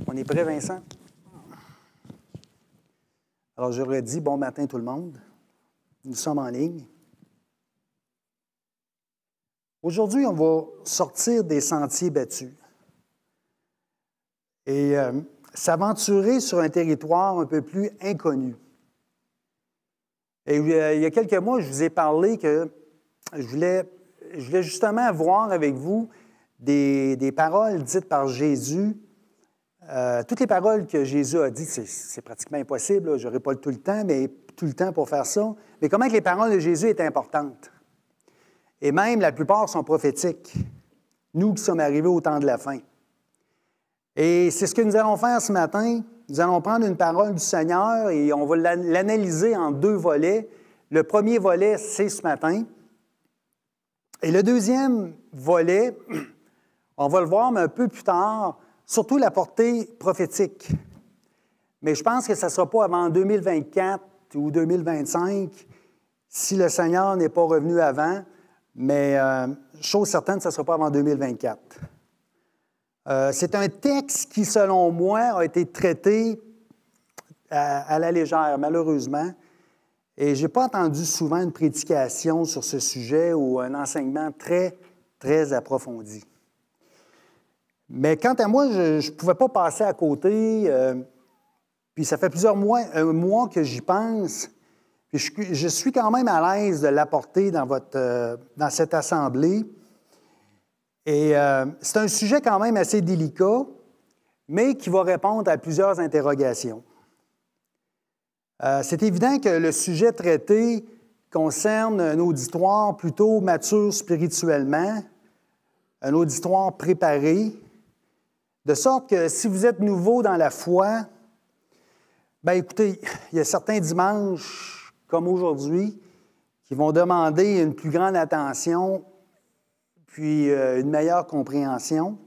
On est prêt, Vincent? Alors, je leur dis bon matin tout le monde. Nous sommes en ligne. Aujourd'hui, on va sortir des sentiers battus et s'aventurer sur un territoire un peu plus inconnu. Et il y a quelques mois, je vous ai parlé que je voulais justement voir avec vous des paroles dites par Jésus. Toutes les paroles que Jésus a dites, c'est pratiquement impossible, je n'aurai pas tout le temps pour faire ça. Mais comment que les paroles de Jésus étaient importantes? Et même, la plupart sont prophétiques. Nous qui sommes arrivés au temps de la fin. Et c'est ce que nous allons faire ce matin. Nous allons prendre une parole du Seigneur et on va l'analyser en deux volets. Le premier volet, c'est ce matin. Et le deuxième volet, on va le voir, mais un peu plus tard, surtout la portée prophétique. Mais je pense que ça ne sera pas avant 2024 ou 2025, si le Seigneur n'est pas revenu avant. Mais chose certaine, ça ne sera pas avant 2024. C'est un texte qui, selon moi, a été traité à la légère, malheureusement. Et je n'ai pas entendu souvent une prédication sur ce sujet ou un enseignement très, très approfondi. Mais quant à moi, je ne pouvais pas passer à côté. Puis ça fait plusieurs mois que j'y pense. Puis je suis quand même à l'aise de l'apporter dans cette assemblée. Et c'est un sujet quand même assez délicat, mais qui va répondre à plusieurs interrogations. C'est évident que le sujet traité concerne un auditoire plutôt mature spirituellement, un auditoire préparé, de sorte que si vous êtes nouveau dans la foi, bien écoutez, il y a certains dimanches, comme aujourd'hui, qui vont demander une plus grande attention, puis une meilleure compréhension.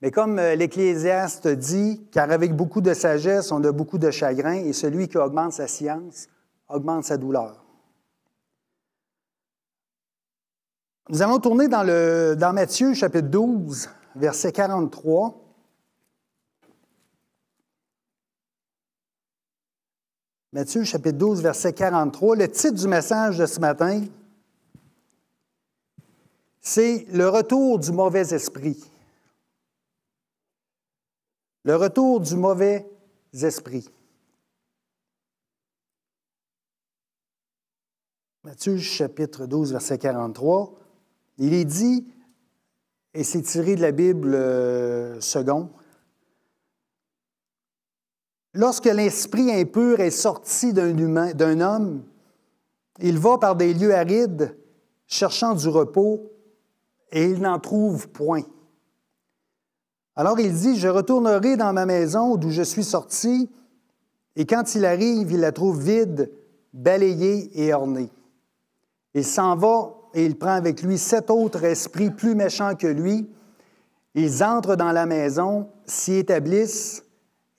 Mais comme l'Ecclésiaste dit, car avec beaucoup de sagesse, on a beaucoup de chagrin, et celui qui augmente sa science augmente sa douleur. Nous allons tourner dans Matthieu, chapitre 12, verset 43. Matthieu, chapitre 12, verset 43. Le titre du message de ce matin, c'est « Le retour du mauvais esprit ». Le retour du mauvais esprit. Matthieu, chapitre 12, verset 43. Il est dit, et c'est tiré de la Bible second, « Lorsque l'esprit impur est sorti d'un homme, il va par des lieux arides, cherchant du repos, et il n'en trouve point. Alors il dit, je retournerai dans ma maison d'où je suis sorti, et quand il arrive, il la trouve vide, balayée et ornée. Il s'en va et il prend avec lui 7 autres esprits plus méchants que lui. Ils entrent dans la maison, s'y établissent,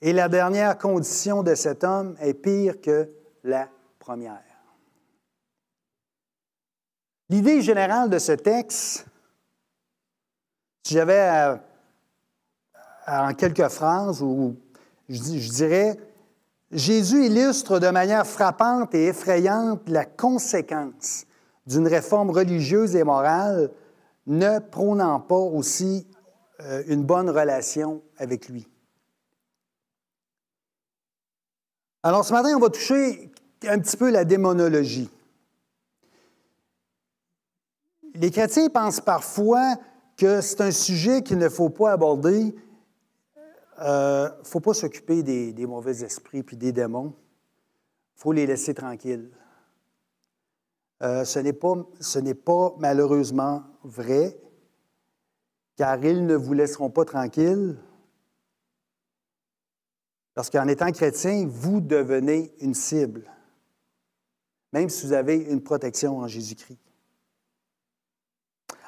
et la dernière condition de cet homme est pire que la première. » L'idée générale de ce texte, si j'avais en quelques phrases, ou je dirais, Jésus illustre de manière frappante et effrayante la conséquence d'une réforme religieuse et morale ne prônant pas aussi une bonne relation avec lui. Alors, ce matin, on va toucher un petit peu la démonologie. Les chrétiens pensent parfois que c'est un sujet qu'il ne faut pas aborder. Il ne faut pas s'occuper des mauvais esprits puis des démons. Il faut les laisser tranquilles. Ce n'est pas malheureusement vrai, car ils ne vous laisseront pas tranquilles. Parce qu'en étant chrétien, vous devenez une cible, même si vous avez une protection en Jésus-Christ.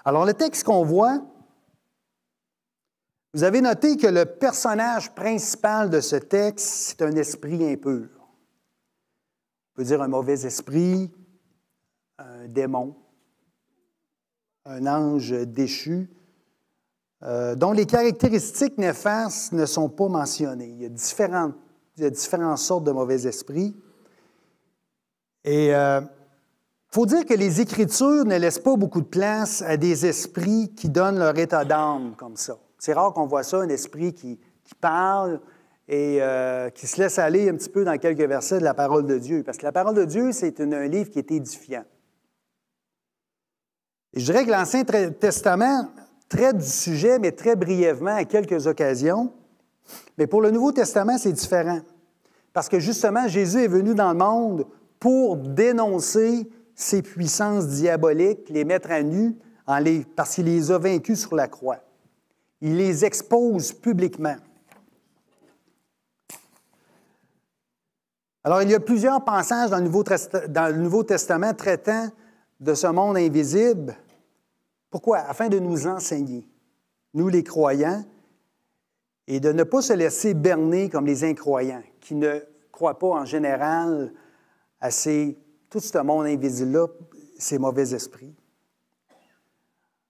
Alors, le texte qu'on voit, vous avez noté que le personnage principal de ce texte, c'est un esprit impur. On peut dire un mauvais esprit, un démon, un ange déchu, dont les caractéristiques néfastes ne sont pas mentionnées. Il y a différentes sortes de mauvais esprits. Et il faut dire que les Écritures ne laissent pas beaucoup de place à des esprits qui donnent leur état d'âme comme ça. C'est rare qu'on voit ça, un esprit qui parle et qui se laisse aller un petit peu dans quelques versets de la parole de Dieu. Parce que la parole de Dieu, c'est un livre qui est édifiant. Et je dirais que l'Ancien Testament traite du sujet, mais très brièvement à quelques occasions. Mais pour le Nouveau Testament, c'est différent. Parce que justement, Jésus est venu dans le monde pour dénoncer ces puissances diaboliques, les mettre à nu parce qu'il les a vaincus sur la croix. Il les expose publiquement. Alors, il y a plusieurs passages dans le Nouveau Testament traitant de ce monde invisible. Pourquoi? Afin de nous enseigner, nous les croyants, et de ne pas se laisser berner comme les incroyants, qui ne croient pas en général à tout ce monde invisible-là, ces mauvais esprits.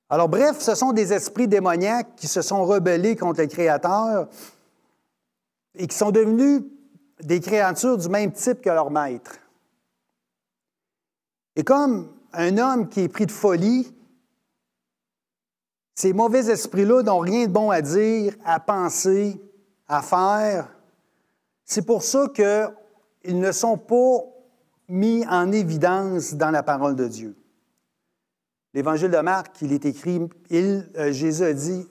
Alors bref, ce sont des esprits démoniaques qui se sont rebellés contre le Créateur et qui sont devenus des créatures du même type que leur maître. Et comme un homme qui est pris de folie, ces mauvais esprits-là n'ont rien de bon à dire, à penser, à faire. C'est pour ça qu'ils ne sont pas mis en évidence dans la parole de Dieu. L'Évangile de Marc, il est écrit, Jésus a dit,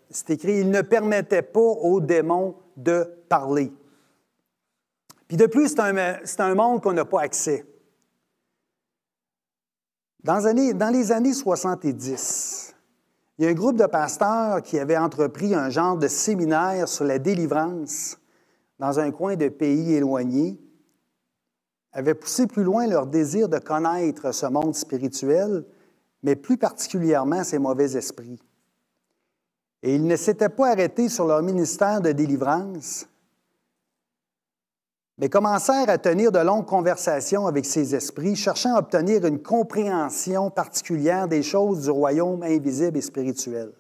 c'est écrit, il ne permettait pas aux démons de parler. Puis de plus, c'est un monde qu'on n'a pas accès. Dans les années 70, il y a un groupe de pasteurs qui avait entrepris un genre de séminaire sur la délivrance dans un coin de pays éloigné, avaient poussé plus loin leur désir de connaître ce monde spirituel, mais plus particulièrement ces mauvais esprits. Et ils ne s'étaient pas arrêtés sur leur ministère de délivrance, mais commencèrent à tenir de longues conversations avec ces esprits, cherchant à obtenir une compréhension particulière des choses du royaume invisible et spirituel.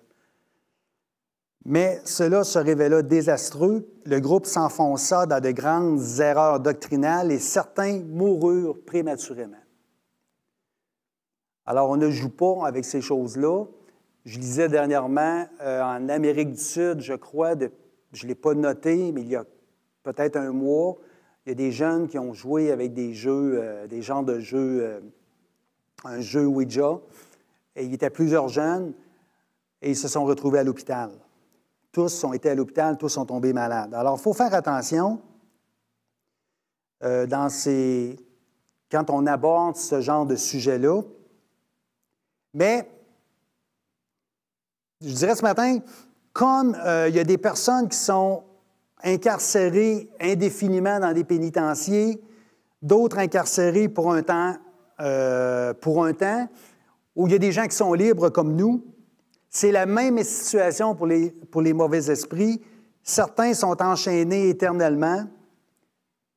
Mais cela se révéla désastreux. Le groupe s'enfonça dans de grandes erreurs doctrinales et certains moururent prématurément. Alors, on ne joue pas avec ces choses-là. Je lisais dernièrement en Amérique du Sud, je crois, je ne l'ai pas noté, mais il y a peut-être un mois, il y a des jeunes qui ont joué avec des jeux, des genres de jeux, un jeu Ouija, et il y était plusieurs jeunes, et ils se sont retrouvés à l'hôpital. Tous ont été à l'hôpital, tous sont tombés malades. Alors, il faut faire attention quand on aborde ce genre de sujet-là. Mais, je dirais ce matin, comme il y a des personnes qui sont incarcérées indéfiniment dans des pénitenciers, d'autres incarcérés pour un temps, où il y a des gens qui sont libres comme nous, c'est la même situation pour les mauvais esprits. Certains sont enchaînés éternellement.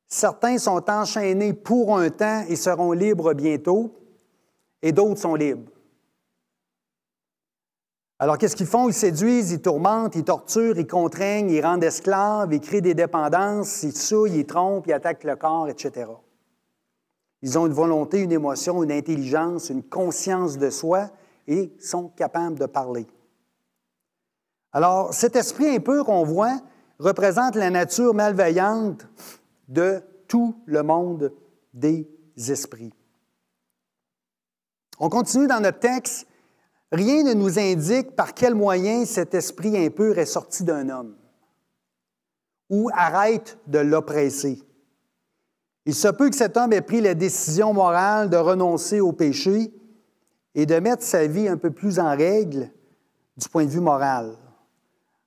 Certains sont enchaînés pour un temps et seront libres bientôt. Et d'autres sont libres. Alors, qu'est-ce qu'ils font? Ils séduisent, ils tourmentent, ils torturent, ils contraignent, ils rendent esclaves, ils créent des dépendances, ils souillent, ils trompent, ils attaquent le corps, etc. Ils ont une volonté, une émotion, une intelligence, une conscience de soi et sont capables de parler. Alors, cet esprit impur qu'on voit représente la nature malveillante de tout le monde des esprits. On continue dans notre texte. Rien ne nous indique par quel moyen cet esprit impur est sorti d'un homme ou arrête de l'oppresser. Il se peut que cet homme ait pris la décision morale de renoncer au péché et de mettre sa vie un peu plus en règle du point de vue moral.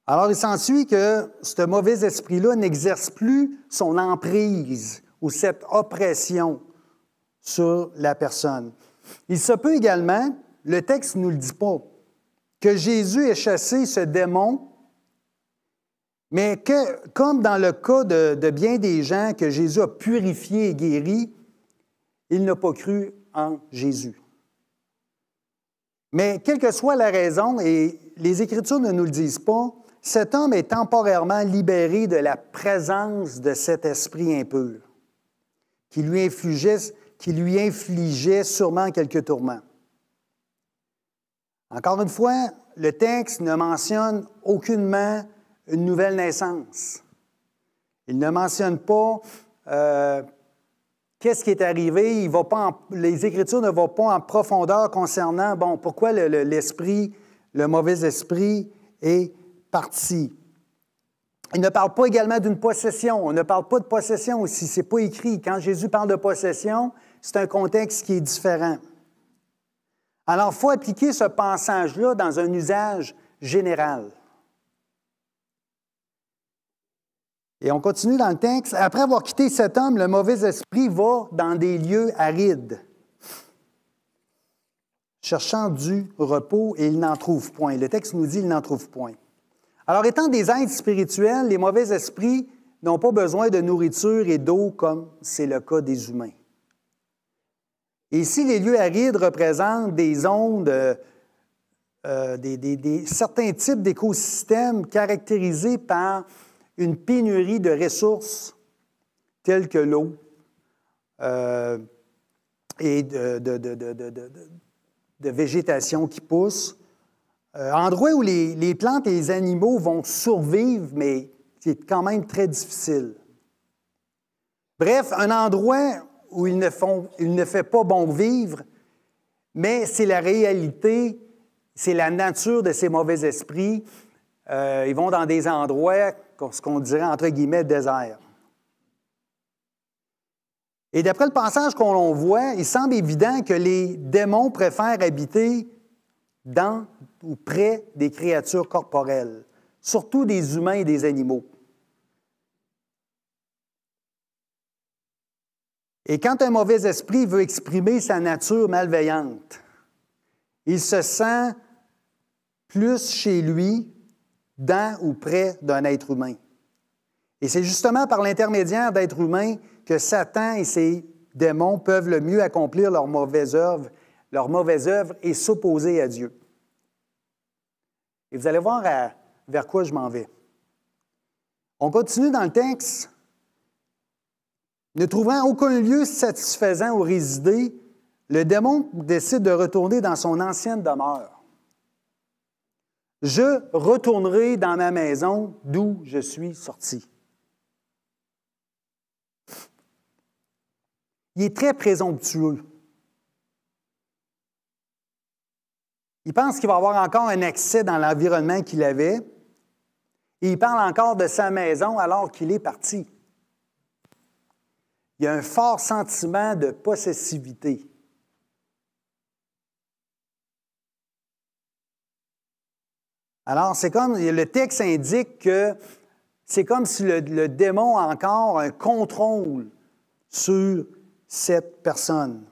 Alors, il s'ensuit que ce mauvais esprit-là n'exerce plus son emprise ou cette oppression sur la personne. Il se peut également, le texte ne nous le dit pas, que Jésus ait chassé ce démon, mais que, comme dans le cas de bien des gens que Jésus a purifiés et guéris, il n'a pas cru en Jésus. Mais quelle que soit la raison, et les Écritures ne nous le disent pas, cet homme est temporairement libéré de la présence de cet esprit impur qui lui infligeait sûrement quelques tourments. Encore une fois, le texte ne mentionne aucunement une nouvelle naissance. Il ne mentionne pas qu'est-ce qui est arrivé. Les Écritures ne vont pas en profondeur concernant, pourquoi le mauvais esprit est parti. Il ne parle pas également d'une possession. On ne parle pas de possession aussi, ce n'est pas écrit. Quand Jésus parle de possession, c'est un contexte qui est différent. Alors, il faut appliquer ce passage-là dans un usage général. Et on continue dans le texte. Après avoir quitté cet homme, le mauvais esprit va dans des lieux arides, cherchant du repos, et il n'en trouve point. Le texte nous dit qu'il n'en trouve point. Alors, étant des êtres spirituels, les mauvais esprits n'ont pas besoin de nourriture et d'eau comme c'est le cas des humains. Et ici, les lieux arides représentent des zones, certains types d'écosystèmes caractérisés par une pénurie de ressources telles que l'eau et de végétation qui pousse. Endroits où les plantes et les animaux vont survivre, mais c'est quand même très difficile. Bref, un endroit où il ne fait pas bon vivre, mais c'est la réalité, c'est la nature de ces mauvais esprits. Ils vont dans des endroits, ce qu'on dirait entre guillemets, désert. Et d'après le passage qu'on voit, il semble évident que les démons préfèrent habiter dans ou près des créatures corporelles, surtout des humains et des animaux. Et quand un mauvais esprit veut exprimer sa nature malveillante, il se sent plus chez lui, dans ou près d'un être humain. Et c'est justement par l'intermédiaire d'êtres humains que Satan et ses démons peuvent le mieux accomplir leur mauvaise œuvre et s'opposer à Dieu. Et vous allez voir vers quoi je m'en vais. On continue dans le texte. Ne trouvant aucun lieu satisfaisant où résider, le démon décide de retourner dans son ancienne demeure. Je retournerai dans ma maison d'où je suis sorti. Il est très présomptueux. Il pense qu'il va avoir encore un accès dans l'environnement qu'il avait et il parle encore de sa maison alors qu'il est parti. Il y a un fort sentiment de possessivité. Alors, c'est comme, le texte indique que c'est comme si le démon a encore un contrôle sur cette personne.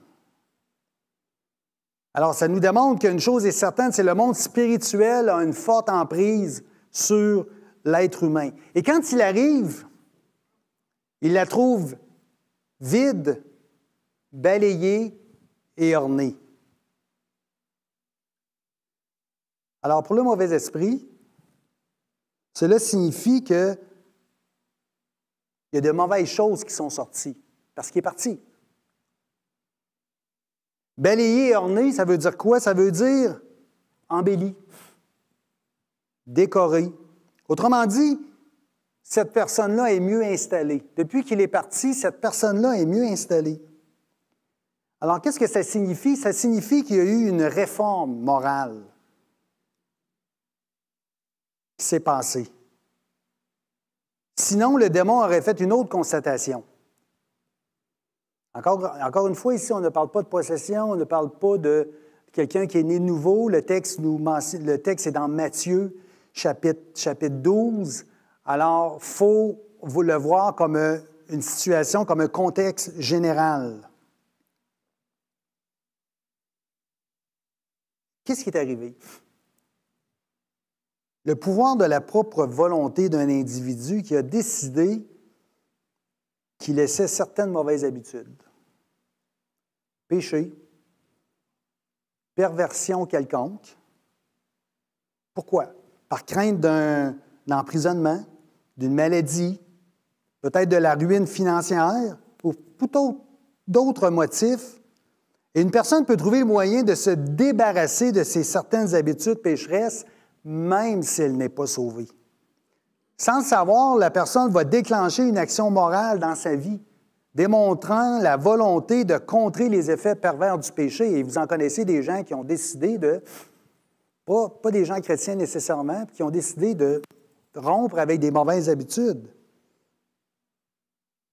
Alors, ça nous démontre qu'une chose est certaine, c'est que le monde spirituel a une forte emprise sur l'être humain. Et quand il arrive, il la trouve vide, balayée et ornée. Alors, pour le mauvais esprit, cela signifie qu'il y a de mauvaises choses qui sont sorties, parce qu'il est parti. Balayé et orné, ça veut dire quoi? Ça veut dire embelli, décoré. Autrement dit, cette personne-là est mieux installée. Depuis qu'il est parti, cette personne-là est mieux installée. Alors, qu'est-ce que ça signifie? Ça signifie qu'il y a eu une réforme morale qui s'est passée. Sinon, le démon aurait fait une autre constatation. Encore une fois, ici, on ne parle pas de possession, on ne parle pas de quelqu'un qui est né de nouveau. Le texte est dans Matthieu, chapitre 12. Alors, il faut vous le voir comme une situation, comme un contexte général. Qu'est-ce qui est arrivé? Le pouvoir de la propre volonté d'un individu qui a décidé qu'il laissait certaines mauvaises habitudes. Péché, perversion quelconque, Pourquoi? Par crainte d'un emprisonnement, d'une maladie, peut-être de la ruine financière ou tout d'autres motifs. Et une personne peut trouver le moyen de se débarrasser de ses certaines habitudes pécheresses, même si elle n'est pas sauvée. Sans le savoir, la personne va déclencher une action morale dans sa vie, démontrant la volonté de contrer les effets pervers du péché. Et vous en connaissez des gens qui ont décidé de, pas des gens chrétiens nécessairement, qui ont décidé de rompre avec des mauvaises habitudes.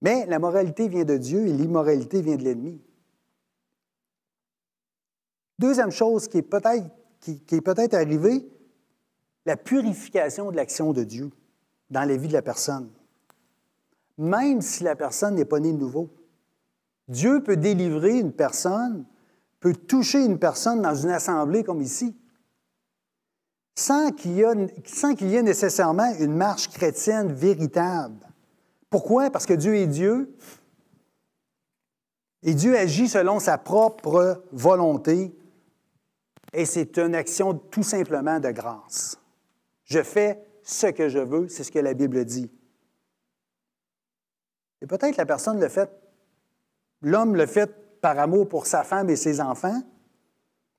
Mais la moralité vient de Dieu et l'immoralité vient de l'ennemi. Deuxième chose qui est peut-être arrivée, la purification de l'action de Dieu dans la vie de la personne. Même si la personne n'est pas née de nouveau. Dieu peut délivrer une personne, peut toucher une personne dans une assemblée comme ici, sans qu'il y ait nécessairement une marche chrétienne véritable. Pourquoi? Parce que Dieu est Dieu, et Dieu agit selon sa propre volonté, et c'est une action tout simplement de grâce. Je fais ce que je veux, c'est ce que la Bible dit. Et peut-être la personne le fait, l'homme le fait par amour pour sa femme et ses enfants,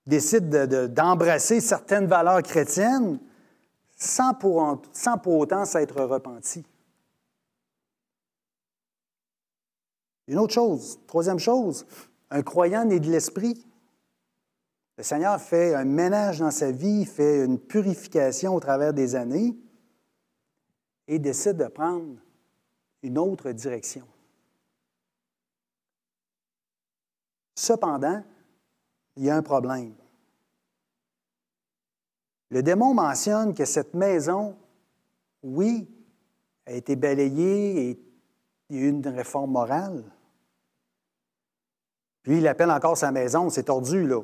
décide d'embrasser certaines valeurs chrétiennes sans pour autant s'être repenti. Une autre chose, troisième chose, un croyant né de l'Esprit. Le Seigneur fait un ménage dans sa vie, fait une purification au travers des années et décide de prendre une autre direction. Cependant, il y a un problème. Le démon mentionne que cette maison, oui, a été balayée et il y a eu une réforme morale. Puis il appelle encore sa maison, c'est tordu, là.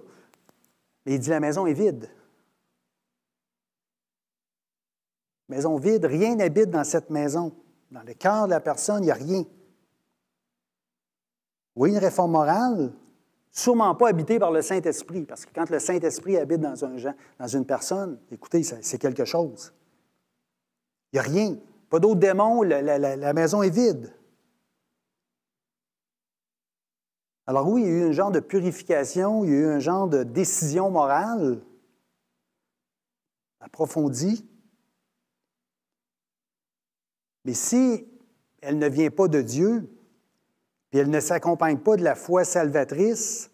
Mais il dit la maison est vide. Maison vide, rien n'habite dans cette maison. Dans le cœur de la personne, il n'y a rien. Oui, une réforme morale, sûrement pas habitée par le Saint-Esprit, parce que quand le Saint-Esprit habite dans une personne, écoutez, c'est quelque chose. Il n'y a rien. Pas d'autres démons, la maison est vide. Alors oui, il y a eu un genre de purification, il y a eu un genre de décision morale approfondie. Mais si elle ne vient pas de Dieu, puis elle ne s'accompagne pas de la foi salvatrice,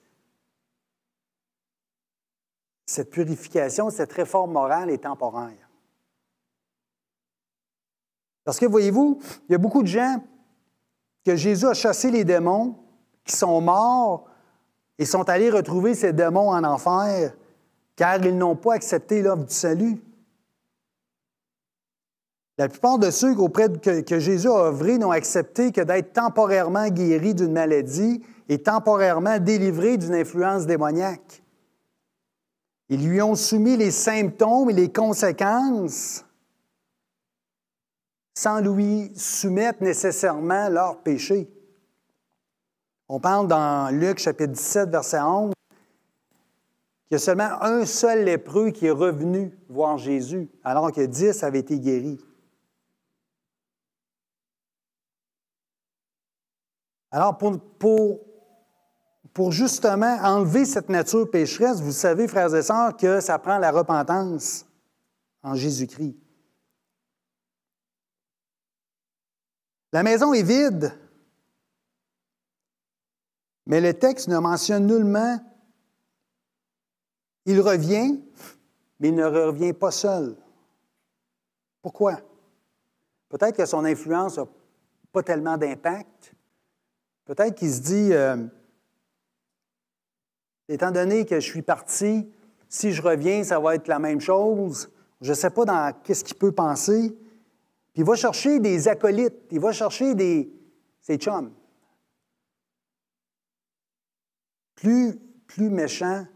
cette purification, cette réforme morale est temporaire. Parce que, voyez-vous, il y a beaucoup de gens que Jésus a chassé les démons, qui sont morts et sont allés retrouver ces démons en enfer, car ils n'ont pas accepté l'offre du salut. La plupart de ceux que Jésus a œuvré n'ont accepté que d'être temporairement guéris d'une maladie et temporairement délivrés d'une influence démoniaque. Ils lui ont soumis les symptômes et les conséquences sans lui soumettre nécessairement leurs péchés. On parle dans Luc, chapitre 17, verset 11, qu'il y a seulement un seul lépreux qui est revenu voir Jésus, alors que 10 avaient été guéris. Alors, pour justement enlever cette nature pécheresse, vous savez, frères et sœurs, que ça prend la repentance en Jésus-Christ. La maison est vide, mais le texte ne mentionne nullement « il revient », mais il ne revient pas seul. Pourquoi? Peut-être que son influence n'a pas tellement d'impact. Peut-être qu'il se dit étant donné que je suis parti, si je reviens, ça va être la même chose. Je ne sais pas dans qu'est-ce qu'il peut penser. Puis il va chercher des acolytes, il va chercher ses chums. Plus méchant,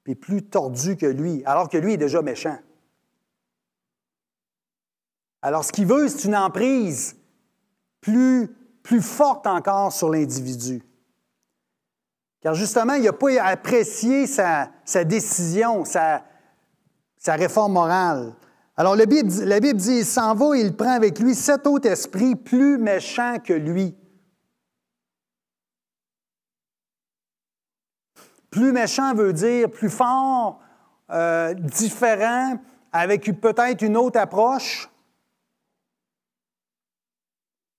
puis plus tordu que lui, alors que lui est déjà méchant. Alors ce qu'il veut, c'est une emprise plus forte encore sur l'individu. Car justement, il n'a pas apprécié sa décision, sa réforme morale. Alors, la Bible dit, il s'en va et il prend avec lui 7 autres esprits plus méchants que lui. Plus méchant veut dire plus fort, différent, avec peut-être une autre approche.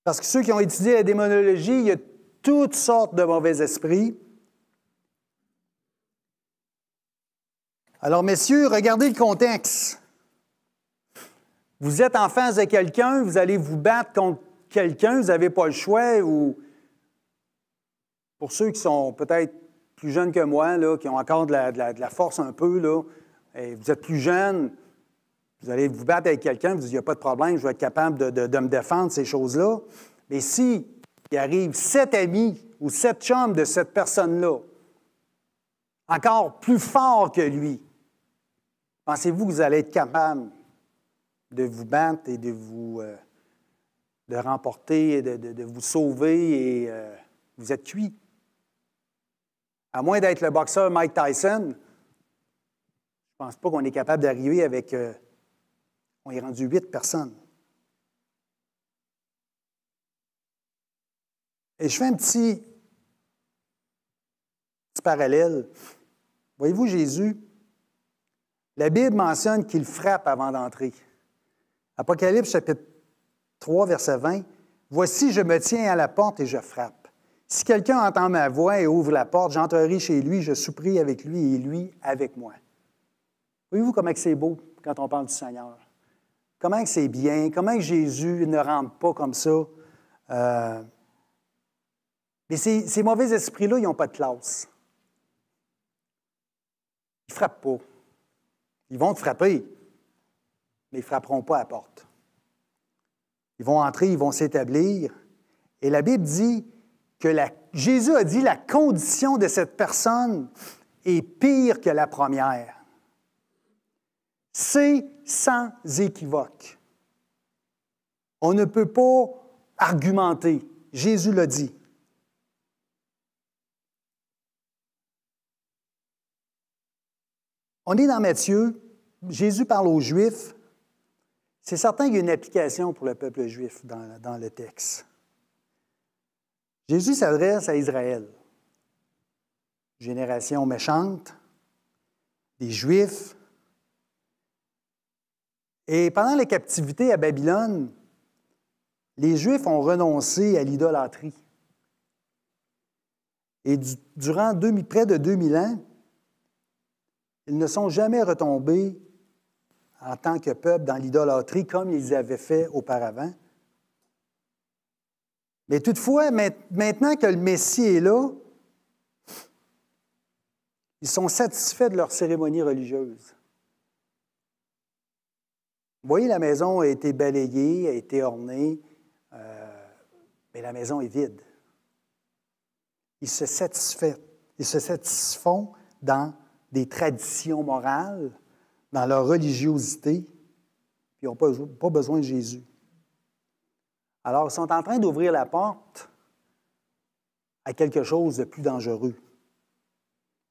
Parce que ceux qui ont étudié la démonologie, il y a toutes sortes de mauvais esprits. Alors, messieurs, regardez le contexte. Vous êtes en face de quelqu'un, vous allez vous battre contre quelqu'un, vous n'avez pas le choix, ou pour ceux qui sont peut-être plus jeunes que moi, là, qui ont encore de la force un peu, là, et vous êtes plus jeunes, vous allez vous battre avec quelqu'un, vous dites, il n'y a pas de problème, je vais être capable de me défendre, ces choses-là. Mais si il arrive 7 amis ou 7 chums de cette personne-là, encore plus fort que lui, pensez-vous que vous allez être capable de vous battre et de remporter, et de vous sauver et vous êtes cuit? À moins d'être le boxeur Mike Tyson, je ne pense pas qu'on est capable d'arriver avec... on est rendu 8 personnes. Et je fais un petit parallèle. Voyez-vous, Jésus, la Bible mentionne qu'il frappe avant d'entrer. Apocalypse, chapitre 3, verset 20. « Voici, je me tiens à la porte et je frappe. Si quelqu'un entend ma voix et ouvre la porte, j'entrerai chez lui, je souperai avec lui et lui avec moi. » Voyez-vous comment c'est beau quand on parle du Seigneur? Comment c'est bien? Comment Jésus ne rentre pas comme ça? Mais ces mauvais esprits-là, ils n'ont pas de classe. Ils ne frappent pas. Ils vont te frapper, mais ils ne frapperont pas à la porte. Ils vont entrer, ils vont s'établir. Et la Bible dit que Jésus a dit la condition de cette personne est pire que la première. C'est sans équivoque. On ne peut pas argumenter. Jésus l'a dit. On est dans Matthieu. Jésus parle aux Juifs. C'est certain qu'il y a une application pour le peuple juif dans le texte. Jésus s'adresse à Israël. Génération méchante, des Juifs. Et pendant la captivité à Babylone, les Juifs ont renoncé à l'idolâtrie. Et durant près de 2000 ans, ils ne sont jamais retombés en tant que peuple dans l'idolâtrie comme ils avaient fait auparavant. Mais toutefois, maintenant que le Messie est là, ils sont satisfaits de leur cérémonie religieuse. Vous voyez, la maison a été balayée, a été ornée, mais la maison est vide. Ils se satisfont dans des traditions morales, dans leur religiosité, puis ils n'ont pas besoin de Jésus. Alors, ils sont en train d'ouvrir la porte à quelque chose de plus dangereux.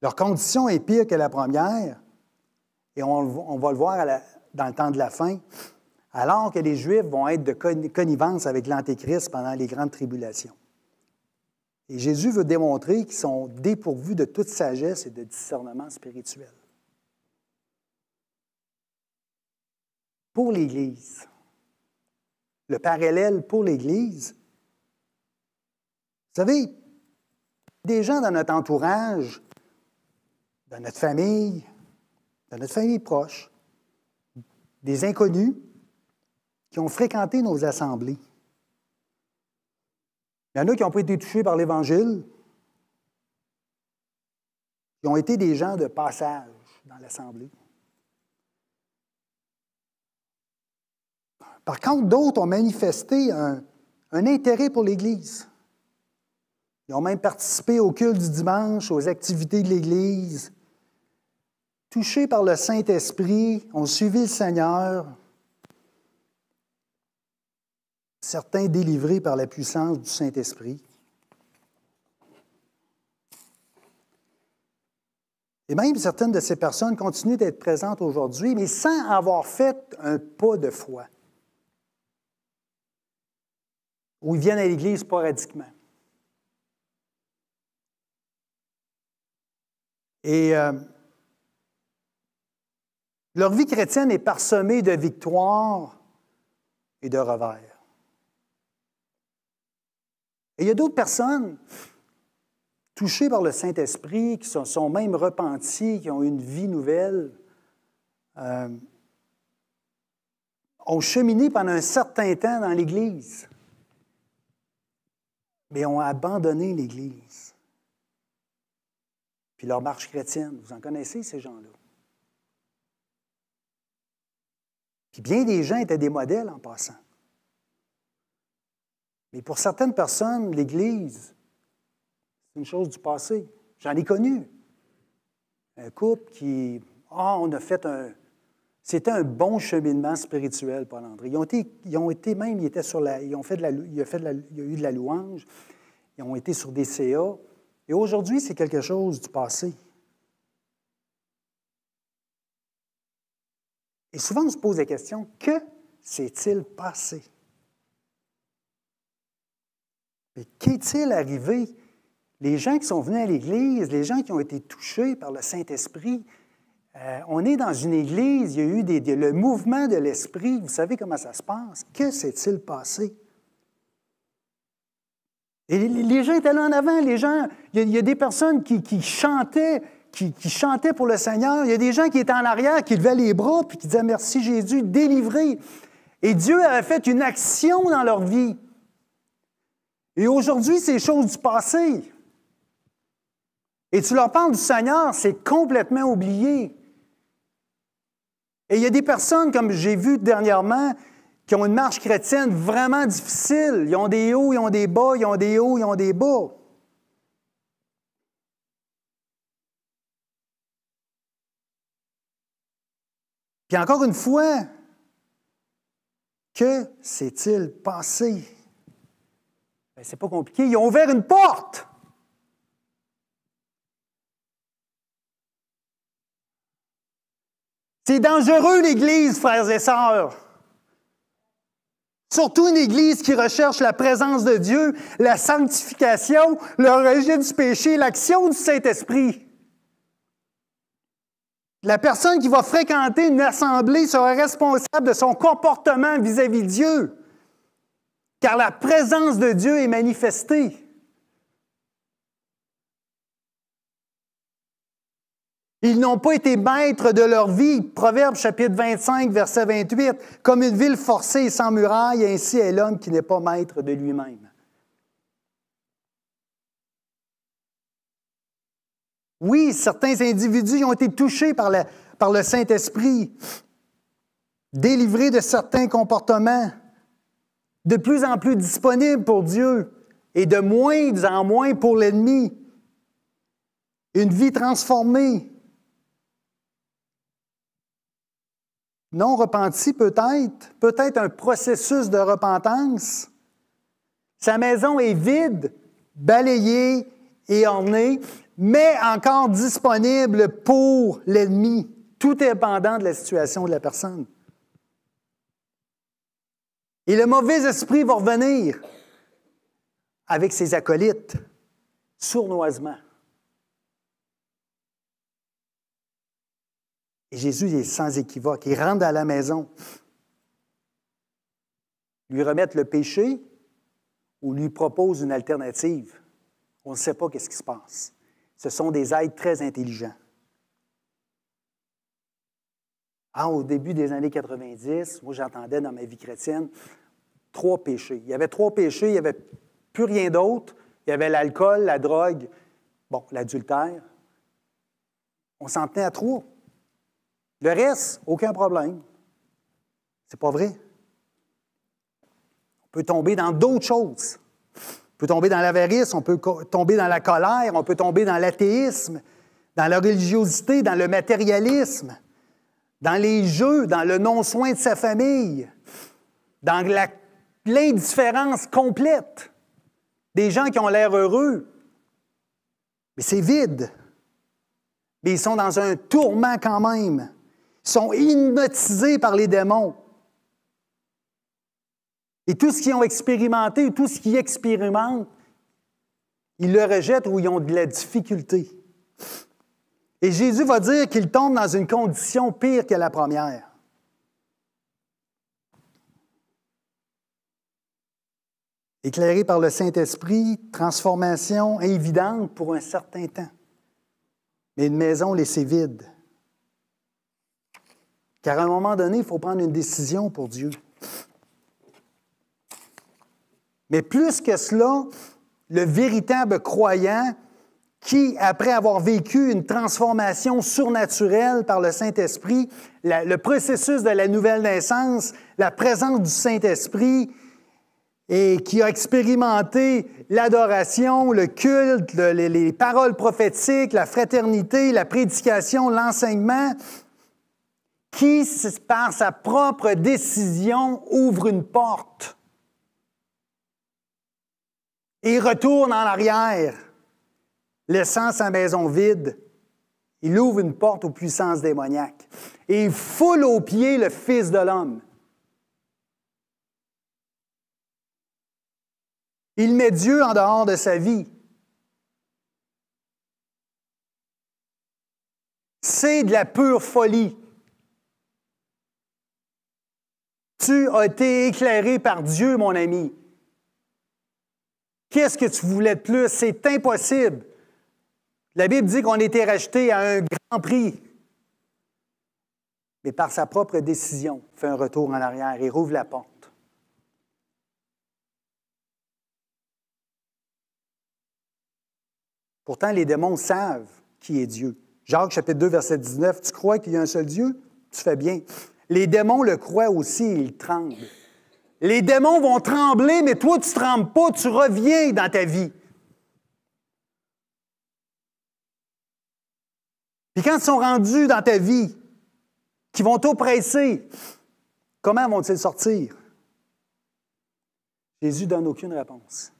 Leur condition est pire que la première, et on va le voir dans le temps de la fin, alors que les Juifs vont être de connivence avec l'Antéchrist pendant les grandes tribulations. Et Jésus veut démontrer qu'ils sont dépourvus de toute sagesse et de discernement spirituel. Pour l'Église, le parallèle pour l'Église, vous savez, des gens dans notre entourage, dans notre famille proche, des inconnus qui ont fréquenté nos assemblées. Il y en a qui n'ont pas été touchés par l'Évangile, qui ont été des gens de passage dans l'assemblée. Par contre, d'autres ont manifesté un intérêt pour l'Église. Ils ont même participé au culte du dimanche, aux activités de l'Église. Touchés par le Saint-Esprit, ont suivi le Seigneur. Certains délivrés par la puissance du Saint-Esprit. Et même certaines de ces personnes continuent d'être présentes aujourd'hui, mais sans avoir fait un pas de foi. Ou ils viennent à l'Église sporadiquement. Et leur vie chrétienne est parsemée de victoires et de revers. Et il y a d'autres personnes touchés par le Saint-Esprit, qui sont même repentis, qui ont une vie nouvelle, ont cheminé pendant un certain temps dans l'Église, mais ont abandonné l'Église. Puis leur marche chrétienne, vous en connaissez ces gens-là. Puis bien des gens étaient des modèles en passant. Mais pour certaines personnes, l'Église, c'est une chose du passé. J'en ai connu. Un couple qui, on a fait c'était un bon cheminement spirituel, Paul-André. Ils ont été même, ils étaient sur la, ils ont fait de la, il y a eu de la louange, ils ont été sur des CA. Et aujourd'hui, c'est quelque chose du passé. Et souvent, on se pose la question, que s'est-il passé? Et qu'est-il arrivé? Les gens qui sont venus à l'Église, les gens qui ont été touchés par le Saint-Esprit, on est dans une Église, il y a eu le mouvement de l'Esprit, vous savez comment ça se passe. Que s'est-il passé? Et les gens étaient là en avant, les gens, il y a des personnes qui chantaient, qui chantaient pour le Seigneur. Il y a des gens qui étaient en arrière, qui levaient les bras, puis qui disaient « Merci Jésus, délivré ». Et Dieu avait fait une action dans leur vie. Et aujourd'hui, c'est choses du passé. Et tu leur parles du Seigneur, c'est complètement oublié. Et il y a des personnes, comme j'ai vu dernièrement, qui ont une marche chrétienne vraiment difficile. Ils ont des hauts, ils ont des bas, ils ont des hauts, ils ont des bas. Puis encore une fois, que s'est-il passé? Bien, c'est pas compliqué. Ils ont ouvert une porte. C'est dangereux, l'Église, frères et sœurs. Surtout une Église qui recherche la présence de Dieu, la sanctification, le rejet du péché, l'action du Saint-Esprit. La personne qui va fréquenter une assemblée sera responsable de son comportement vis-à-vis de Dieu, car la présence de Dieu est manifestée. Ils n'ont pas été maîtres de leur vie. Proverbe chapitre 25, verset 28. Comme une ville forcée et sans muraille, ainsi est l'homme qui n'est pas maître de lui-même. Oui, certains individus ont été touchés par le Saint-Esprit, délivrés de certains comportements, de plus en plus disponibles pour Dieu et de moins en moins pour l'ennemi. Une vie transformée. Non repenti peut-être un processus de repentance. Sa maison est vide, balayée et ornée, mais encore disponible pour l'ennemi. Tout est dépendant de la situation de la personne. Et le mauvais esprit va revenir avec ses acolytes, sournoisement. Et Jésus est sans équivoque. Il rentre dans la maison. Lui remettre le péché ou lui propose une alternative. On ne sait pas ce qui se passe. Ce sont des êtres très intelligents. Au début des années 90, moi j'entendais dans ma vie chrétienne 3 péchés. Il y avait 3 péchés, il n'y avait plus rien d'autre. Il y avait l'alcool, la drogue, l'adultère. On s'en tenait à 3. Le reste, aucun problème. C'est pas vrai. On peut tomber dans d'autres choses. On peut tomber dans l'avarice, on peut tomber dans la colère, on peut tomber dans l'athéisme, dans la religiosité, dans le matérialisme, dans les jeux, dans le non-soin de sa famille, dans l'indifférence complète. Des gens qui ont l'air heureux, mais c'est vide. mais ils sont dans un tourment quand même. Ils sont hypnotisés par les démons. Et tout ce qu'ils ont expérimenté, tout ce qu'ils expérimentent, ils le rejettent ou ils ont de la difficulté. Et Jésus va dire qu'ils tombent dans une condition pire que la première. Éclairés par le Saint-Esprit, transformation évidente pour un certain temps. Mais une maison laissée vide. Car à un moment donné, il faut prendre une décision pour Dieu. Mais plus que cela, le véritable croyant qui, après avoir vécu une transformation surnaturelle par le Saint-Esprit, le processus de la nouvelle naissance, la présence du Saint-Esprit, et qui a expérimenté l'adoration, le culte, les paroles prophétiques, la fraternité, la prédication, l'enseignement, qui, par sa propre décision, ouvre une porte et retourne en arrière, laissant sa maison vide. Il ouvre une porte aux puissances démoniaques et il foule aux pieds le Fils de l'homme. Il met Dieu en dehors de sa vie. C'est de la pure folie. Tu as été éclairé par Dieu, mon ami. Qu'est-ce que tu voulais de plus? C'est impossible. La Bible dit qu'on a été racheté à un grand prix. Mais par sa propre décision, il fait un retour en arrière et rouvre la porte. Pourtant, les démons savent qui est Dieu. Jacques, chapitre 2, verset 19, « Tu crois qu'il y a un seul Dieu? Tu fais bien. » Les démons le croient aussi et ils tremblent. Les démons vont trembler, mais toi, tu ne trembles pas, tu reviens dans ta vie. Puis quand ils sont rendus dans ta vie, qu'ils vont t'oppresser, comment vont-ils sortir? Jésus ne donne aucune réponse.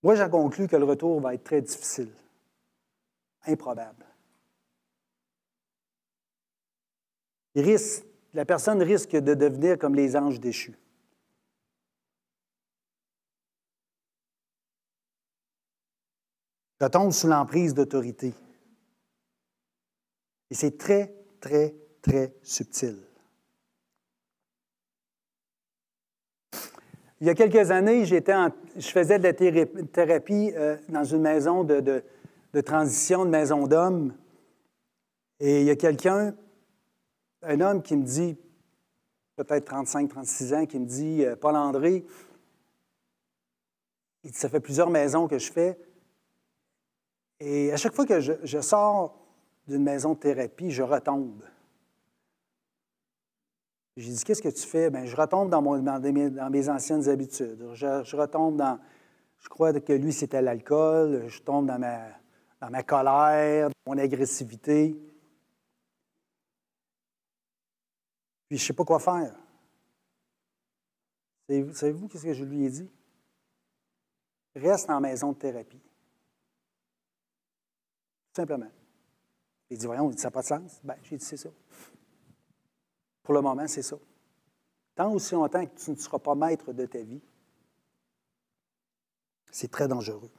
Moi, j'en conclus que le retour va être très difficile, improbable. La personne risque de devenir comme les anges déchus. Retombe sous l'emprise d'autorité. Et c'est très, très, très subtil. Il y a quelques années, je faisais de la thérapie dans une maison de transition, de maison d'hommes. Et il y a quelqu'un, un homme qui me dit, peut-être 35, 36 ans, qui me dit, « Paul André, ça fait plusieurs maisons que je fais. Et à chaque fois que je sors d'une maison de thérapie, je retombe. » J'ai dit, « Qu'est-ce que tu fais? » Bien, je retombe dans mes anciennes habitudes. Je retombe dans, je crois que lui, c'était l'alcool. Je tombe dans ma colère, dans mon agressivité. Puis, je ne sais pas quoi faire. Savez-vous qu'est-ce que je lui ai dit? Reste en maison de thérapie. Tout simplement. Il dit, voyons, ça n'a pas de sens. Bien, j'ai dit, c'est ça. Pour le moment, c'est ça. Tant aussi longtemps que tu ne seras pas maître de ta vie, c'est très dangereux.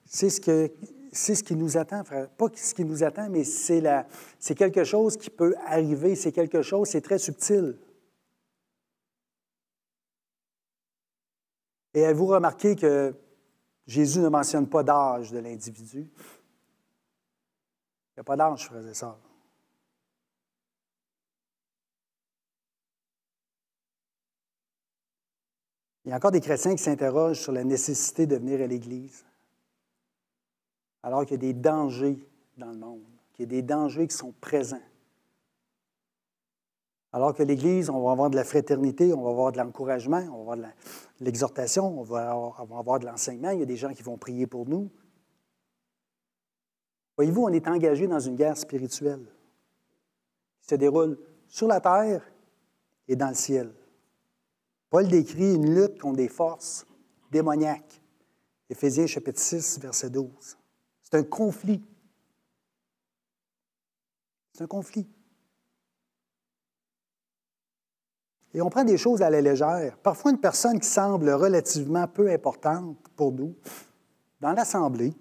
C'est ce qui nous attend, frère. Pas ce qui nous attend, mais c'est quelque chose qui peut arriver, c'est quelque chose, c'est très subtil. Et avez-vous remarqué que Jésus ne mentionne pas d'âge de l'individu? Il n'y a pas d'âge, frères et sœurs. Il y a encore des chrétiens qui s'interrogent sur la nécessité de venir à l'Église, alors qu'il y a des dangers dans le monde, qu'il y a des dangers qui sont présents. Alors que l'Église, on va avoir de la fraternité, on va avoir de l'encouragement, on va avoir de l'exhortation, on va avoir de l'enseignement, il y a des gens qui vont prier pour nous. Voyez-vous, on est engagé dans une guerre spirituelle qui se déroule sur la terre et dans le ciel. Paul décrit une lutte contre des forces démoniaques. Éphésiens chapitre 6, verset 12. C'est un conflit. C'est un conflit. Et on prend des choses à la légère. Parfois, une personne qui semble relativement peu importante pour nous, dans l'Assemblée,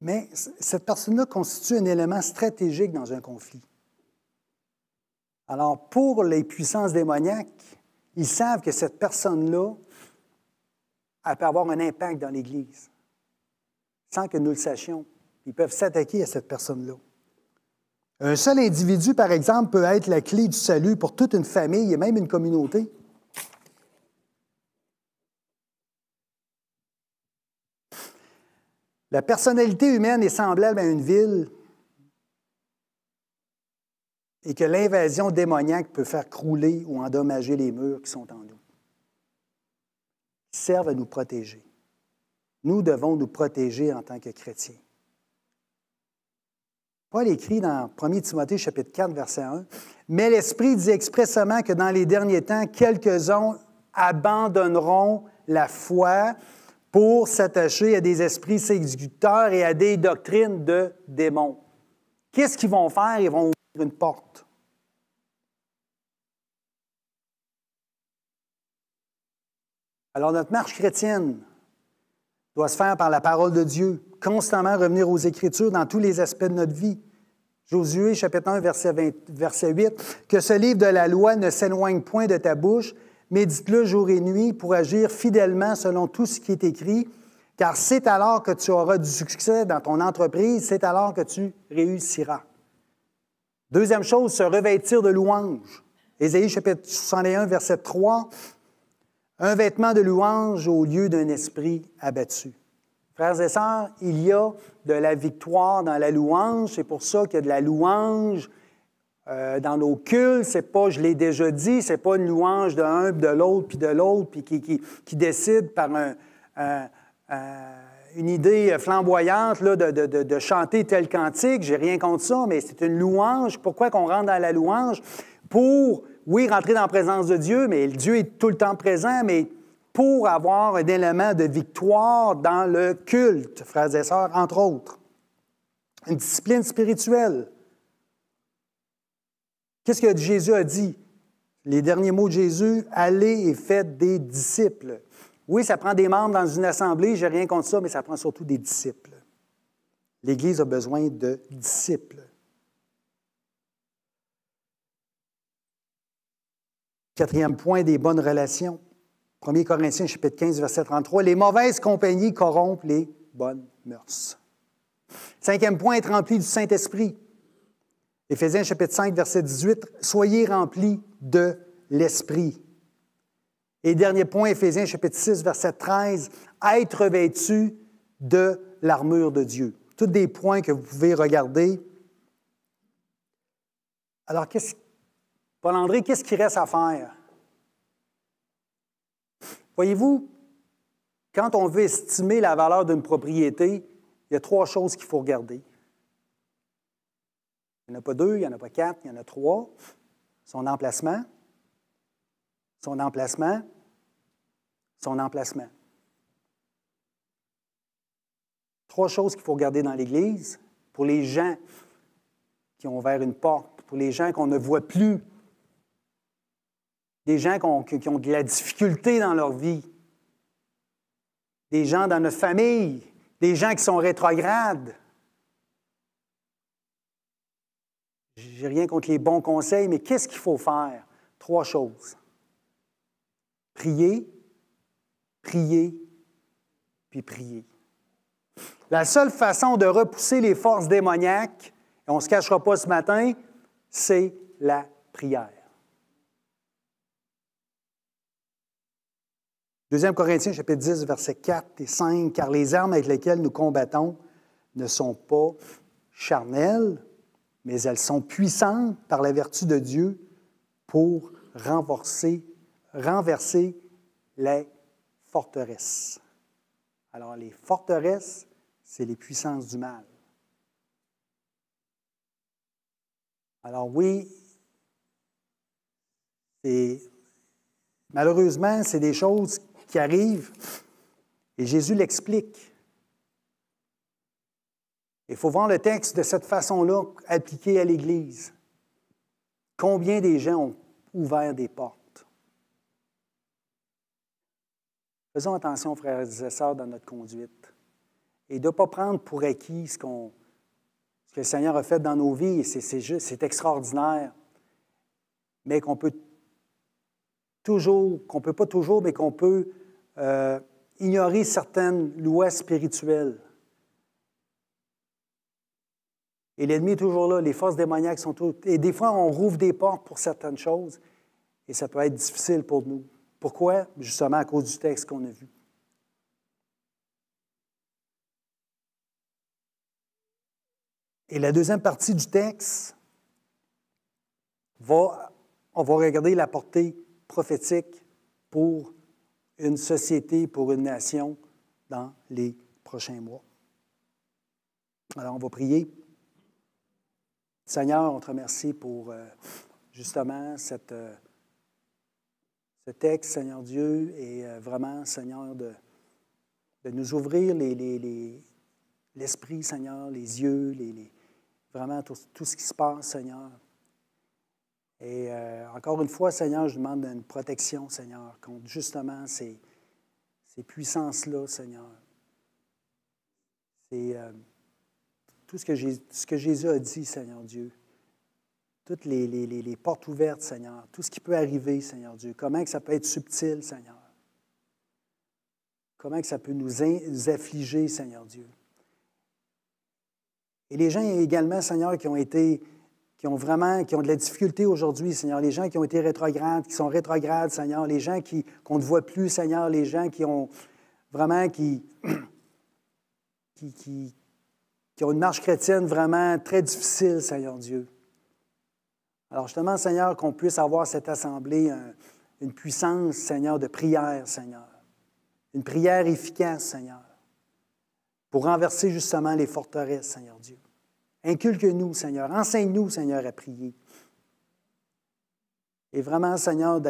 mais cette personne-là constitue un élément stratégique dans un conflit. Alors, pour les puissances démoniaques, ils savent que cette personne-là, elle peut avoir un impact dans l'Église, sans que nous le sachions. Ils peuvent s'attaquer à cette personne-là. Un seul individu, par exemple, peut être la clé du salut pour toute une famille et même une communauté. La personnalité humaine est semblable à une ville et que l'invasion démoniaque peut faire crouler ou endommager les murs qui sont en nous. Ils servent à nous protéger. Nous devons nous protéger en tant que chrétiens. Paul écrit dans 1 Timothée, chapitre 4, verset 1, « Mais l'Esprit dit expressément que dans les derniers temps, quelques-uns abandonneront la foi pour s'attacher à des esprits séducteurs et à des doctrines de démons. » Qu'est-ce qu'ils vont faire? Ils vont ouvrir une porte. Alors, notre marche chrétienne doit se faire par la parole de Dieu, constamment revenir aux Écritures dans tous les aspects de notre vie. Josué, chapitre 1, verset 8, « Que ce livre de la loi ne s'éloigne point de ta bouche, médite-le jour et nuit pour agir fidèlement selon tout ce qui est écrit, car c'est alors que tu auras du succès dans ton entreprise, c'est alors que tu réussiras. » Deuxième chose, se revêtir de louange. Ésaïe, chapitre 61, verset 3, « Un vêtement de louange au lieu d'un esprit abattu. » Frères et sœurs, il y a de la victoire dans la louange. C'est pour ça qu'il y a de la louange dans nos cultes. C'est pas, je l'ai déjà dit, c'est pas une louange d'un, puis de l'autre, puis qui décide par une idée flamboyante là, de chanter tel cantique. J'ai rien contre ça, mais c'est une louange. Pourquoi qu'on rentre dans la louange? Pour, oui, rentrer dans la présence de Dieu, mais Dieu est tout le temps présent, mais pour avoir un élément de victoire dans le culte, frères et sœurs, entre autres. Une discipline spirituelle. Qu'est-ce que Jésus a dit? Les derniers mots de Jésus, « Allez et faites des disciples ». Oui, ça prend des membres dans une assemblée, je n'ai rien contre ça, mais ça prend surtout des disciples. L'Église a besoin de disciples. Quatrième point, des bonnes relations. 1 Corinthiens, chapitre 15, verset 33. « Les mauvaises compagnies corrompent les bonnes mœurs. » Cinquième point, être rempli du Saint-Esprit. Éphésiens, chapitre 5, verset 18. « Soyez remplis de l'Esprit. » Et dernier point, Éphésiens, chapitre 6, verset 13. « Être revêtu de l'armure de Dieu. » Tous des points que vous pouvez regarder. Alors, Paul-André, qu'est-ce qu'il reste à faire? Voyez-vous, quand on veut estimer la valeur d'une propriété, il y a trois choses qu'il faut regarder. Il n'y en a pas deux, il n'y en a pas quatre, il y en a trois. Son emplacement, son emplacement, son emplacement. Trois choses qu'il faut regarder dans l'Église pour les gens qui ont ouvert une porte, pour les gens qu'on ne voit plus, des gens qui ont de la difficulté dans leur vie, des gens dans notre famille, des gens qui sont rétrogrades. Je n'ai rien contre les bons conseils, mais qu'est-ce qu'il faut faire? Trois choses. Prier, prier, puis prier. La seule façon de repousser les forces démoniaques, et on ne se cachera pas ce matin, c'est la prière. 2 Corinthiens, chapitre 10, versets 4 et 5, « Car les armes avec lesquelles nous combattons ne sont pas charnelles, mais elles sont puissantes par la vertu de Dieu pour renverser les forteresses. » Alors, les forteresses, c'est les puissances du mal. Alors oui, malheureusement, c'est des choses qui arrive et Jésus l'explique. Il faut voir le texte de cette façon-là appliqué à l'Église. Combien des gens ont ouvert des portes? Faisons attention, frères et sœurs, dans notre conduite. Et de ne pas prendre pour acquis ce que le Seigneur a fait dans nos vies. C'est extraordinaire. Mais qu'on peut pas toujours, mais qu'on peut ignorer certaines lois spirituelles. Et l'ennemi est toujours là, les forces démoniaques sont toutes. Et des fois, on rouvre des portes pour certaines choses, et ça peut être difficile pour nous. Pourquoi? Justement à cause du texte qu'on a vu. Et la deuxième partie du texte, on va regarder la portée prophétique pour une société, pour une nation dans les prochains mois. Alors, on va prier. Seigneur, on te remercie pour justement ce texte, Seigneur Dieu, et vraiment, Seigneur, de nous ouvrir l'esprit, Seigneur, les yeux, vraiment tout ce qui se passe, Seigneur. Et encore une fois, Seigneur, je demande une protection, Seigneur, contre justement ces puissances-là, Seigneur. C'est tout ce que Jésus a dit, Seigneur Dieu. Toutes les portes ouvertes, Seigneur. Tout ce qui peut arriver, Seigneur Dieu. Comment que ça peut être subtil, Seigneur. Comment que ça peut nous affliger, Seigneur Dieu. Et les gens également, Seigneur, qui ont de la difficulté aujourd'hui, Seigneur, les gens qui ont été rétrogrades, qui sont rétrogrades, Seigneur, les gens qu'on ne voit plus, Seigneur, les gens qui ont vraiment, qui ont une marche chrétienne vraiment très difficile, Seigneur Dieu. Alors justement, Seigneur, qu'on puisse avoir cette assemblée, une puissance, Seigneur, de prière, Seigneur. Une prière efficace, Seigneur, pour renverser justement les forteresses, Seigneur Dieu. Inculque-nous, Seigneur. Enseigne-nous, Seigneur, à prier. Et vraiment, Seigneur,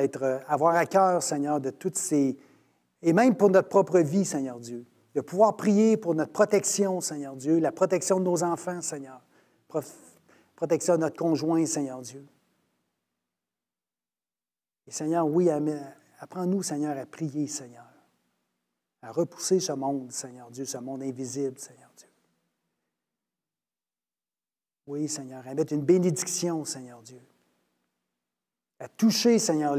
avoir à cœur, Seigneur, de toutes ces... Et même pour notre propre vie, Seigneur Dieu. De pouvoir prier pour notre protection, Seigneur Dieu, la protection de nos enfants, Seigneur. Protection de notre conjoint, Seigneur Dieu. Et Seigneur, oui, apprends-nous, Seigneur, à prier, Seigneur. À repousser ce monde, Seigneur Dieu, ce monde invisible, Seigneur Dieu. Oui, Seigneur, à mettre une bénédiction, Seigneur Dieu. À toucher, Seigneur,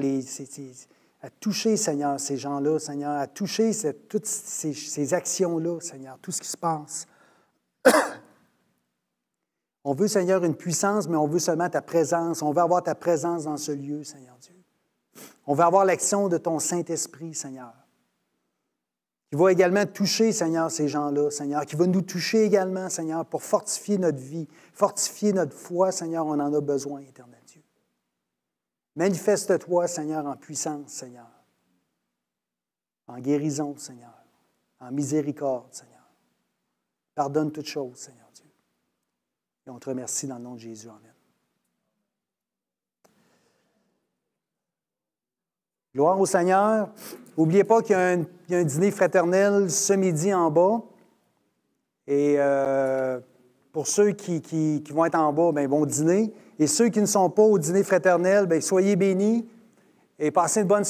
Seigneur, ces gens-là, Seigneur, à toucher toutes ces actions-là, Seigneur, tout ce qui se passe. On veut, Seigneur, une puissance, mais on veut seulement ta présence. On veut avoir ta présence dans ce lieu, Seigneur Dieu. On veut avoir l'action de ton Saint-Esprit, Seigneur. Qui va également toucher, Seigneur, ces gens-là, Seigneur. Qui va nous toucher également, Seigneur, pour fortifier notre vie, fortifier notre foi, Seigneur. On en a besoin, éternel Dieu. Manifeste-toi, Seigneur, en puissance, Seigneur. En guérison, Seigneur. En miséricorde, Seigneur. Pardonne toutes choses, Seigneur Dieu. Et on te remercie dans le nom de Jésus. Amen. Gloire au Seigneur. N'oubliez pas qu'il y a un dîner fraternel ce midi en bas. Et pour ceux qui vont être en bas, bien, bon dîner. Et ceux qui ne sont pas au dîner fraternel, bien, soyez bénis et passez une bonne semaine.